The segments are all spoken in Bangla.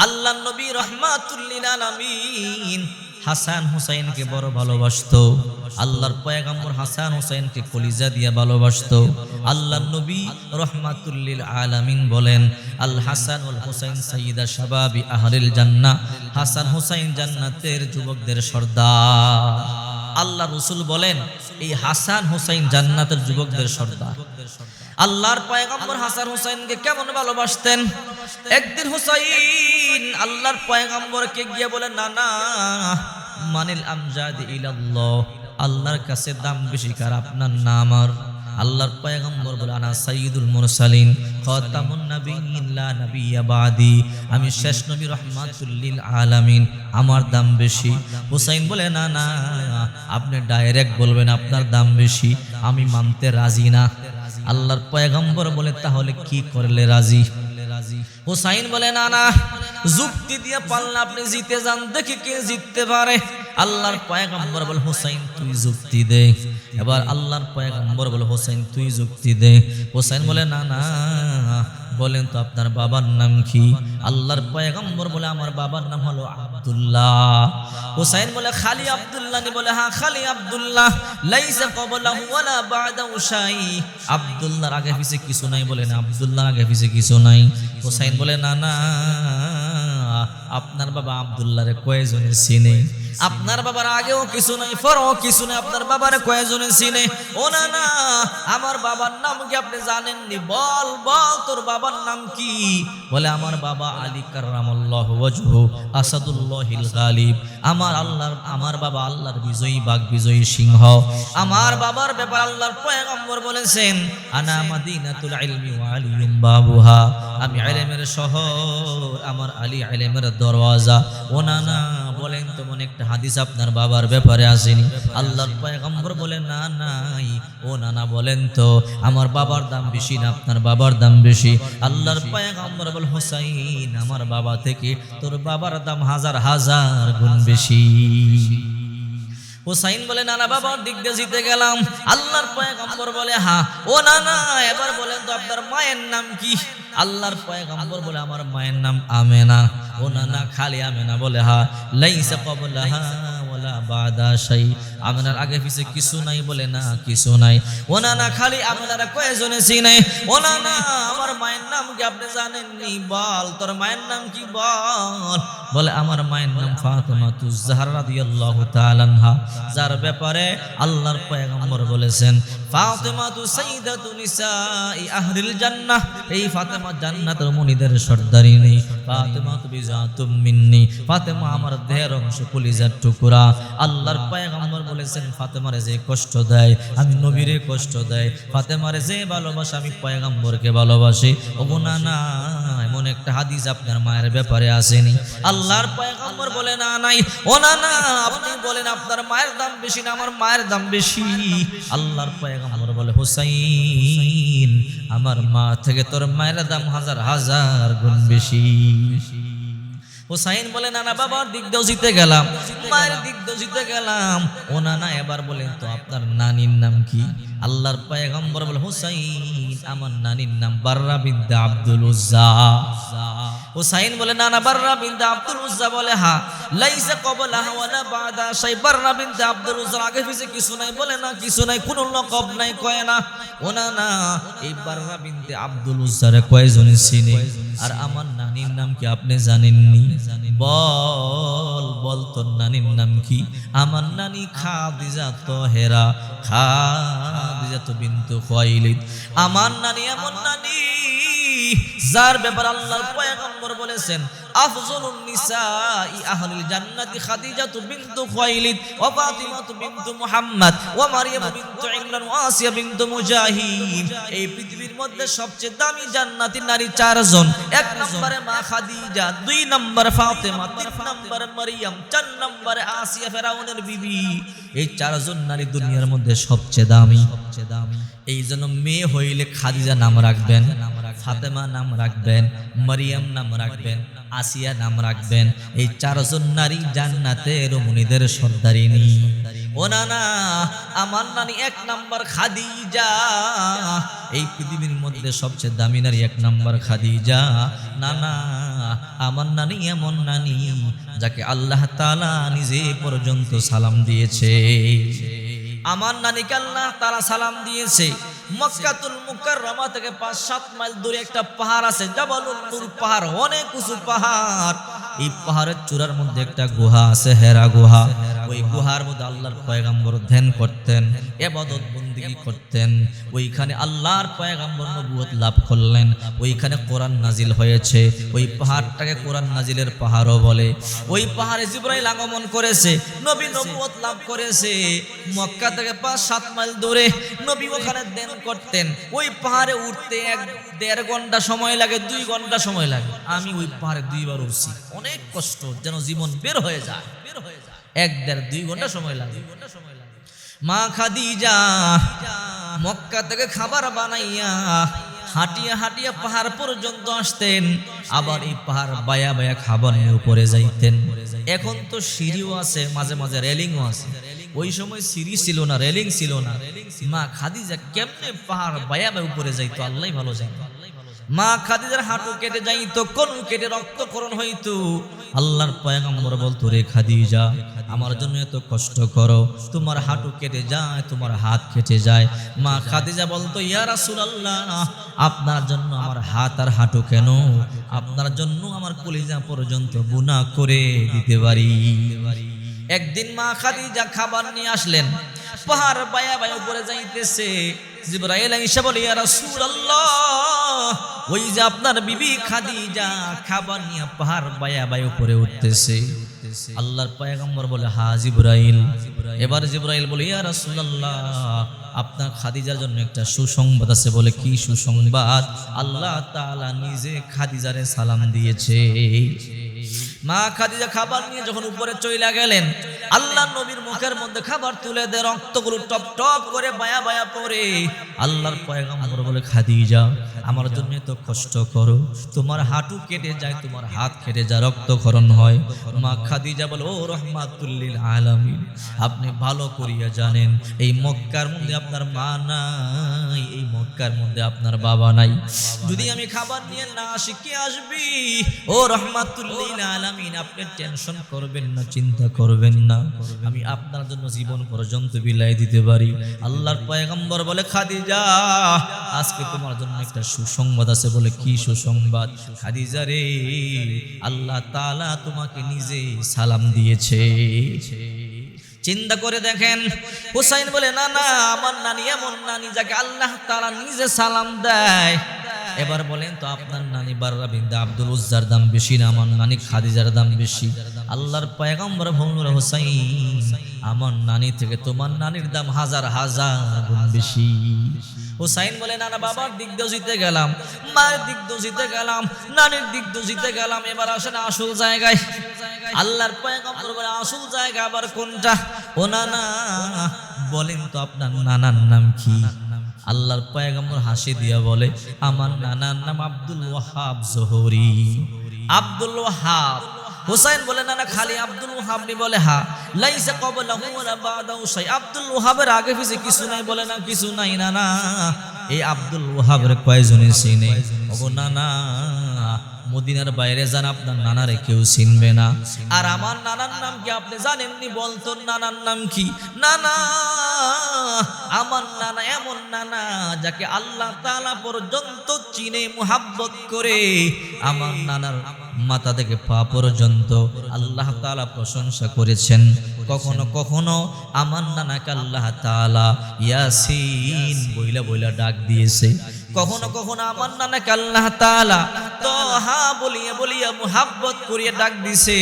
আল্লাহ নবী রাহমাতুল লিল আলামিন হাসান হুসাইনকে বড় ভালোবাসতো। আল্লাহর পয়গম্বর হাসান হুসাইনকে কলিজা দিয়ে ভালোবাসতো। আল্লাহর নবী রাহমাতুল লিল আলামিন বলেন, আল হাসান ওয়াল হুসাইন সাইয়্যিদা শাবাবি আহলিল জান্নাহ। হাসান হুসাইন জান্নাতের যুবকদের সর্দার। আল্লাহ রাসূল বলেন, এই হাসান হুসাইন জান্নাতের যুবকদের সর্দার। আল্লাহর পয়গম্বর হাসান হুসাইনকে কেমন ভালোবাসতেন। একদিন হুসাইন আল্লাহর পয়গম্বরকে গিয়ে বলেন, না না, মানিল আমজাদ ইলাল্লাহ, আল্লাহর কাছে দাম বেশি কার, আপনার না আমার? আল্লাহর পয়গম্বর বলে, আনা সাইয়্যিদুল মুরসালিন খাতামুন নাবিয়্যিন লা নাবিয়্যা বাদি, আমি শেষ নবী রাহমাতুল লিল আলামিন, আমার দাম বেশি। হুসাইন বলে, না না, আপনি ডাইরেক্ট বলবেন আপনার দাম বেশি, আমি মানতে রাজি না। আল্লাহর পয়গম্বর বলে, তাহলে কি করলে রাজি? হুসাইন বলে, না না, যুক্তি দিয়ে পারলে আপনি জিতে যান, দেখি কে জিততে পারে। আল্লাহর পয়গম্বর বলে, হুসাইন তুই যুক্তি দে। এবার আল্লাহর পয়গম্বর বলে, হুসাইন তুই যুক্তি দে। হুসাইন বলে, না না, বলেন তো আপনার বাবার নাম কি? আল্লাহর পয়গম্বর বলে, আমার বাবার নাম হলো আব্দুল্লাহ। হুসাইন বলে, খালি আব্দুল্লাহ নি? বলে, হ্যাঁ খালি আব্দুল্লাহ, লাইসা ক্বাবলাহু ওয়ালা বা'দাহু শাই, আব্দুল্লাহর আগে পিছে কিছু নাই। বলে, না, আব্দুল্লাহর আগে পিছে কিছু নাই। হুসাইন বলে, না না, আপনার বাবা আব্দুল্লাহরে কয়জনে চিনে? আপনার বাবার আগেও কিছু নাই, পরেও কিছু নাই, আপনার বাবারে কয়জনে চিনে? ও না না, আমার বাবার নাম কি আপনি জানেননি? বল বল, তোর বাবার নাম কি? বলে, আমার বাবা আলী কাররামাল্লাহু ওয়াজহু আসাদুল্লাহিল গালিব। আমার বাবা আল্লাহর বিজয়ী বাঘ, বিজয়ী সিংহ। আমার বাবার ব্যাপার আল্লাহর পয়গম্বর বলেছেন, আনা মাদিনাতুল ইলমি ওয়া আলিয়ুম বাবুহা, আমি ইলমের শহর, আমার আলী ইলমের দরওয়াজা। ও না না, বলেন তো মনে একটা হাদিস আপনার বাবার ব্যাপারে আসেনি? আল্লাহর পয়গম্বর বলে, না নাই। ও না না, বলেন তো আমার বাবার দাম বেশি না আপনার বাবার দাম বেশি? আল্লাহর পয়গম্বর বলে, হুসাইন, আমার বাবা থেকে তোর বাবার দাম হাজার হাজার গুণ বেশি। হুসাইন বলে, না না, বাবার দিক দিয়ে জিতে গেলাম। আল্লাহর পয়গম্বর বলে, হ্যাঁ। ও না না, এবার বলেন তো আপনার মায়ের নাম কি? আল্লাহর পয়গম্বর বলে, আমার মায়ের নাম আমেনা। ও না না, খালি আমেনা? বলে, হ্যাঁ। লাইসা ক্বাবলাহা ওয়ালা বা'দা শাই, আমেনার আগে পিছে কিছু নাই? বলে, না, কিছু নাই। ও না না, খালি আমেনার কয়জনে চিনে? ও না না, আমার মায়ের নাম কি আপনি জানেননি? বল তোর মায়ের নাম কি, বল। বলে, আমার মায়ের নাম ফাতেমাতুজ জাহরা রাদিয়াল্লাহু তাআলা আনহা, যার ব্যাপারে আল্লাহর পয়গম্বর বলেছেন, ফাতেমাতু সাইয়্যিদাতু নিসাই আহলিল জান্নাহ, এই ফাতেমা জান্নাতের মুনিদের সর্দারিনী। ফাতেমাতু বিজাতুম মিন্নি, ফাতেমা আমার দেহের অংশ, কলিজার টুকরা। আল্লাহর পয়গম্বর বলেছেন, ফাতেমারে যে কষ্ট দেয় আমি নবীরে কষ্ট দেয়, ফাতেমারে যে ভালোবাসে আমি পয়গম্বরকে ভালোবাসি। ওগো না না, এমন একটা হাদিস আপনার মায়ের ব্যাপারে আসেনি? আল্লাহর পয়গম্বর বলে, না নাই। ও না না, আপনি বলেন আপনার মায়ের দাম বেশি না আমার মায়ের দাম বেশি? আল্লাহর পয়গম্বর বলে, হুসাইন, আমার মা থেকে তোর মায়ের দাম হাজার হাজার গুণ বেশি। হুসাইন বলে, না না, বাবার দিক দিয়েও জিতে গেলাম, মায়ের দিক দিয়েও জিতে গেলাম। ও না না, এবার বলেন তো আপনার নানির নাম কি? আল্লাহর পয়গম্বর বলে, হুসাইন, আমার নানির নাম বাররা বিনতে আব্দুল উজ্জা। হুসাইন বলে, না না, বাররা বিনতে আব্দুল উজ্জা? বলে, হ্যাঁ। লাইসা ক্বাবলাহা ওয়ালা বা'দা শাই, বাররা বিনতে আব্দুল উজ্জার আগে পিছে কিছু নাই? বলে, না, কিছু নাই, কোনো লকব নাই, কয় না। ও না না, এই বাররা বিনতে আব্দুল উজ্জারে কয়জনে চিনে? আর আমার নানির নাম কি আপনি জানেননি? বল বল, তোর নানির নাম কি? আমার নানি খাদিজা তাহেরা, খাদিজা বিনতু খুয়াইলিদ। আমার নানি এমন নানি যার ব্যাপার আল্লাহর পয়গম্বর বলেছেন, আফজলুন নিসাই আহলিল জান্নাতি খাদিজাতু বিনতু খুয়াইলিদ ওয়া ফাতিমাতু বিনতু মুহাম্মদ ওয়া মারইয়াম বিনতু ইমরান ওয়া আসিয়া বিনতু মুজাহিদ। এই পৃথিবীর মধ্যে সবচেয়ে দামি জান্নাতি নারী চারজন। এক নম্বরে মা খাদিজা, দুই নম্বরে ফাতেমা, তিন নম্বরে মারইয়াম, চার নম্বরে আসিয়া ফেরাউনের বিবি। এই চারজন নারী দুনিয়ার মধ্যে সবচেয়ে দামি। এই জন্য মেয়ে হইলে খাদিজা নাম রাখবেন, ফাতেমা নাম রাখবেন, মারইয়াম নাম রাখবেন। আসিয়া নাম রাখবেন। এই 4 জন নারী জান্নাতের রমণীদের সর্দারিনী। ও নানা, আমার নানি 1 নাম্বার খাদিজা। এই পৃথিবীর মধ্যে সবচেয়ে দামি নারী 1 নাম্বার খাদিজা। নানা, আমার নানি এমন নানি যাকে আল্লাহ তাআলা নিজে পর্যন্ত সালাম দিয়েছে। আমার নানিকে আল্লাহ তাআলা সালাম দিয়েছে। মক্কাতুল মুকাররমা থেকে 5-7 মাইল দূরে একটা পাহাড় আছে, জাবালুন নূর পাহাড়, অনেক উঁচু পাহাড়। এই পাহাড়ের চূড়ার মধ্যে একটা গুহা আছে, হেরা গুহা। ওই গুহার মধ্যে আল্লাহর পয়গম্বর ধ্যান করতেন, ইবাদত বন্দেগী করতেন। ওইখানে আল্লাহর পয়গম্বর নবুয়ত লাভ করলেন, ওইখানে কোরআন নাজিল হয়েছে। ওই পাহাড়টাকে কোরআন নাজিলের পাহাড়ও বলে। ওই পাহাড়ে জিবরাইল আগমন করেছে, নবী নবুয়ত লাভ করেছে। মক্কা থেকে 5-7 মাইল দূরে নবী ওখানে ধ্যান করতেন। ওই পাহাড়ে উঠতে 1-1.5 ঘন্টা সময় লাগে, 2 ঘন্টা সময় লাগে। আমি ওই পাহাড়ে 2 বার উঠছি, অনেক কষ্ট, যেন জীবন বের হয়ে যায়। 1-1.5-2 ঘন্টা সময় লাগে। মা খাদিজা মক্কা থেকে খাবার বানাইয়া হাঁটিয়া হাঁটিয়া পাহাড় পর্যন্ত আসতেন, আবার এই পাহাড় বায়া বায়া খাবার নিয়ে উপরে যাইতেন। এখন তো সিঁড়িও আছে, মাঝে মাঝে রেলিংও আছে। ওই সময় সিঁড়ি ছিল না, রেলিং ছিল না। মা খাদিজা কেমনে পাহাড় বায়া বায়া উপরে যাইতো, আল্লাহ ভালো জানেন। মা খাদিজার হাঁটু কেটে যাইতো, কনু কেটে রক্তক্ষরণ হইতো। আল্লাহর পয়গম্বর বলতো, রে খাদিজা, আমার জন্য এত কষ্ট করো, তোমার হাঁটু কেটে যায়, তোমার হাত কেটে যায়। মা খাদিজা বলতো, ইয়া রাসূলুল্লাহ, আপনার জন্য আমার হাত আর হাঁটু কেন, আপনার জন্য আমার কলিজা পর্যন্ত বুনা করে দিতে পারি। একদিন মা খাদিজা খাবার নিয়ে আসলেন, পাহাড় বায়া বায়া উপরে যাইতেছে। জিবরাইল এসে বলে, ইয়া রাসূলুল্লাহ, ওই যে আপনার বিবি খাদিজা খাবার নিয়ে পাহাড় বায়া বায়া উপরে উঠতেছে। আল্লাহর পয়গম্বর বলে, হ্যাঁ জিবরাইল। এবার জিবরাইল বলে, ইয়া রাসূলুল্লাহ, আপনার খাদিজার জন্য একটা সুসংবাদ আছে। বলে, কি সুসংবাদ? আল্লাহ তাআলা নিজে খাদিজারে সালাম দিয়েছে। মা খাদিজা খাবার নিয়ে যখন উপরে চইলা গেলেন, আল্লাহ নবীর মুখের মধ্যে খাবার তুলে দে, রক্তগুলো টপ টপ করে বায়া বায়া পড়ে। আল্লাহর পয়গম্বর বলে, খাদিজা, আমার জন্য তো কষ্ট করো, তোমার হাঁটু কেটে যায়, তোমার হাত কেটে যায়, রক্তক্ষরণ হয়। মা খাদিজা বলে, ও রাহমাতুল লিল আলামিন, আপনি ভালো করিয়া জানেন এই মক্কার মধ্যে আপনার মা নাই, এই মক্কার মধ্যে আপনার বাবা নাই। যদি আমি খাবার নিয়ে না আসি, কে আসবি? ও রাহমাতুল লিল আলামিন, আপনি টেনশন করবেন না, চিন্তা করবেন না, আমি আপনার জন্য জীবন পর্যন্ত বিলাই দিতে পারি। আল্লাহর পয়গম্বর বলে, খাদিজা, আজকে তোমার জন্য একটা সুসংবাদ আছে। বলে, কি সুসংবাদ? খাদিজা রে, আল্লাহ তাআলা তোমাকে নিজে সালাম দিয়েছে। চিন্তা করে দেখেন। হুসাইন বলে, না না, আমার নানি এমন নানি যাকে আল্লাহ তাআলা নিজে সালাম দেয়। এবার বলেন তো, আপনার নানি বাররা বিনতে আব্দুল উজ্জার দাম বেশি না আমার নানি খাদিজার দাম বেশি? আল্লাহর পয়গম্বর বলল, হুসাইন, আমার নানি থেকে তোমার নানির দাম 1000 গুণ বেশি। হুসাইন বলে, না না, বাবার দিক দিয়ে জিতে গেলাম, মায়ের দিক দিয়ে জিতে গেলাম, নানির দিক দিয়ে জিতে গেলাম, এবার আসেন আসল জায়গায়। আল্লাহর পয়গম্বর বলে, আসল জায়গা আবার কোনটা? ও নানা, বলেন তো আপনার নানার নাম কি? আল্লাহর পয়গম্বর হাসি দিয়া বলে, আমার নানার নাম আব্দুল ওয়াহাব জোহরি। আব্দুল ওয়াহাব। হুসাইন বলে, না না, খালি আব্দুল ওয়াহাব নি? বলে, হ্যাঁ। লাইসা ক্বাবলাহু ওয়ালা বাদাহু শাই, আব্দুল ওয়াহাবের আগে পিছে কিছু নাই? বলে, না, কিছু নাই। না না, এই আব্দুল ওয়াহাবের কয়জনে চিনে? ওগো নানা, মদিনার বাইরে যান, আপনার নানারে কেউ চিনবে না। আর আমার নানার নাম কি আপনি জানেননি? বলতো, নানার নাম কি? নানা, আমার নানা এমন নানা যাকে আল্লাহ তাআলা পর্যন্ত চিনে, মুহাব্বত করে। আমার নানার মাথা থেকে পা পর্যন্ত আল্লাহ তাআলা প্রশংসা করেছেন। কখনো কখনো আমার নানাকে আল্লাহ তাআলা ইয়াসিন বইলা বইলা ডাক দিয়েছে। কখনো কখনো আমার নানাকে আল্লাহ তাআলা তোহা বলিয়া বলিয়া মুহাব্বত করিয়া ডাক দিছে।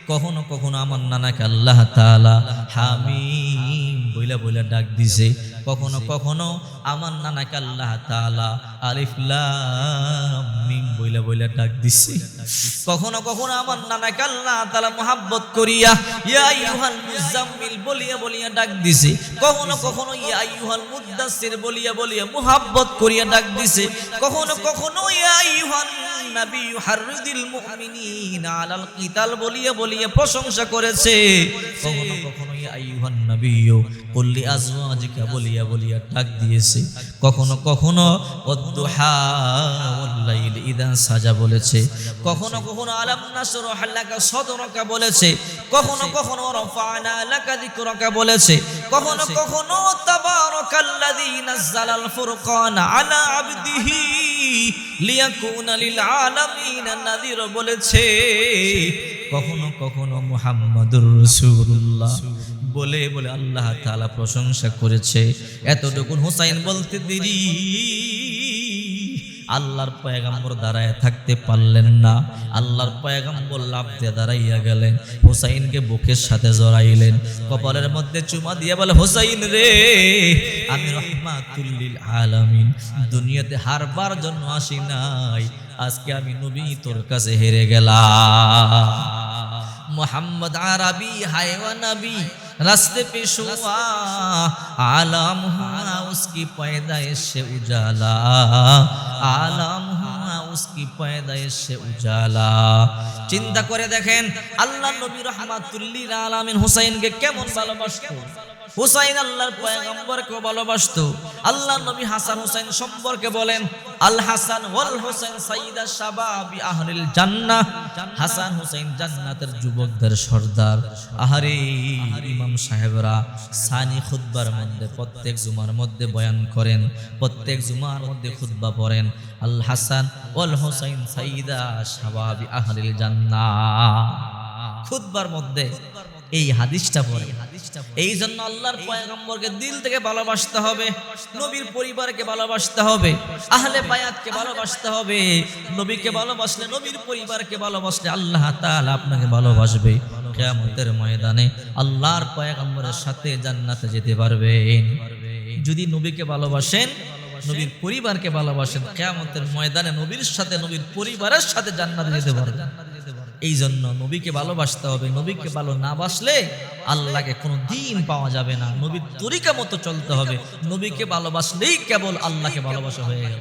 কখনো কখনো আমার নানাকে আল্লাহ তাআলা হামিম বইলা বইলা ডাক দিছে। কখনো কখনো আমার নানাকে আল্লাহ তাআলা আলিফ লাম মিম বইলা বইলা ডাক দিছে। কখনো কখনো আমার নানাকে আল্লাহ তাআলা মোহাব্বত করিয়া ইয়া আইয়ুহাল মুজাম্মিল বলিয়া বলিয়া ডাক দিছে। কখনো কখনো ইয়া আইয়ুহাল মুদ্দাসসির বলিয়া বলিয়া মোহাব্বত করিয়া ডাক দিছে। কখনো কখনো ইয়া আইয়ুহান নবী হাররিদিল মুমিনিনা আলাল কিতাল বলিয়া বলিয়া প্রশংসা করেছে। কখনো কখনো ইয়া আইয়ুহান নবী কুল লি আজওয়াজিকা বলিয়া বলিয়া ডাক দিয়েছে। কখনো কখনো ওয়াদ-দুহা ওয়াল লাইল ইযা সাজা বলেছে। কখনো কখনো আলাম নাশরাহ লাকা সাদরাকা বলেছে। কখনো কখনো রাফা'না লাকা যিকরাকা বলেছে। কখনো কখনো তাবারাকাল্লাযী নাযালাল ফুরকানা আলা আবদিহি লিয়াকুনা লিল আলামিনা নাযীর বলেছে। কখনো কখনো মুহাম্মাদুর রাসূলুল্লাহ বলে বলে আল্লাহ তাআলা প্রশংসা করেছে। এতটুকু হুসাইন বলতে দেরি আল্লাহর পয়গম্বর দাঁড়ায় থাকতে পারলেন না। আল্লাহর পয়গম্বর লাফ দিয়ে দাঁড়াইয়া গেলেন, হুসাইনকে বুকের সাথে জড়াইলেন, কপালের মধ্যে চুমা দিয়ে বলে, হুসাইন রে, আমি রাহমাতুল লিল আলামিন, দুনিয়াতে হারবার জন্য আসি নাই, আজকে আমি নবী তোর কাছে হেরে গেলাম। मोहम्मद अरबी है व नबी रास्ते पे शुआ आलम हुआ उसकी पैदाइश से उजाला आलम हुआ उसकी पैदाइश से उजाला। चिंता करे देखें अल्लाह नबी रहमतुल लिल आलामीन हुसैन के केमन ভালোবাসতো। হুসাইন আল্লাহর পয়গম্বরকে ভালোবাসতো। আল্লাহ নবী হাসান হুসাইন সম্পর্কে বলেন, আল হাসান ওয়াল হুসাইন সাইয়্যিদা শাবাবি আহলিল জান্নাহ। হাসান হুসাইন জান্নাতের যুবকদের সর্দার। আহারে ইমাম সাহেবরা সানি খুতবার মধ্যে প্রত্যেক জুমার মধ্যে বয়ান করেন, প্রত্যেক জুমার মধ্যে খুতবা পড়েন, আল হাসান ওয়াল হুসাইন সাইয়্যিদা শাবাবি আহলিল জান্নাহ। খুতবার মধ্যে এই হাদিসটা পড়ে। এই জন্য আল্লাহর পয়গম্বরকে দিল থেকে ভালোবাসতে হবে, নবীর পরিবারকে ভালোবাসতে হবে, আহলে বায়াতকে ভালোবাসতে হবে। নবীকে ভালোবাসলে, নবীর পরিবারকে ভালোবাসলে আল্লাহ তাআলা আপনাকে ভালোবাসবে। কিয়ামতের ময়দানে আল্লাহর পয়গম্বরের সাথে জান্নাতে যেতে পারবেন। যদি নবীকে ভালোবাসেন, নবীর পরিবারকে ভালোবাসেন, কিয়ামতের ময়দানে নবীর সাথে, নবীর পরিবারের সাথে জান্নাতে যেতে পারবেন। এই জন্য নবীকে ভালোবাসতে হবে। নবীকে ভালো না বাসলে আল্লাহকে কোনো দিন পাওয়া যাবে না। নবীর তরিকা মতো চলতে হবে। নবীকে ভালোবাসলেই কেবল আল্লাহকে ভালোবাসা হয়ে গেল।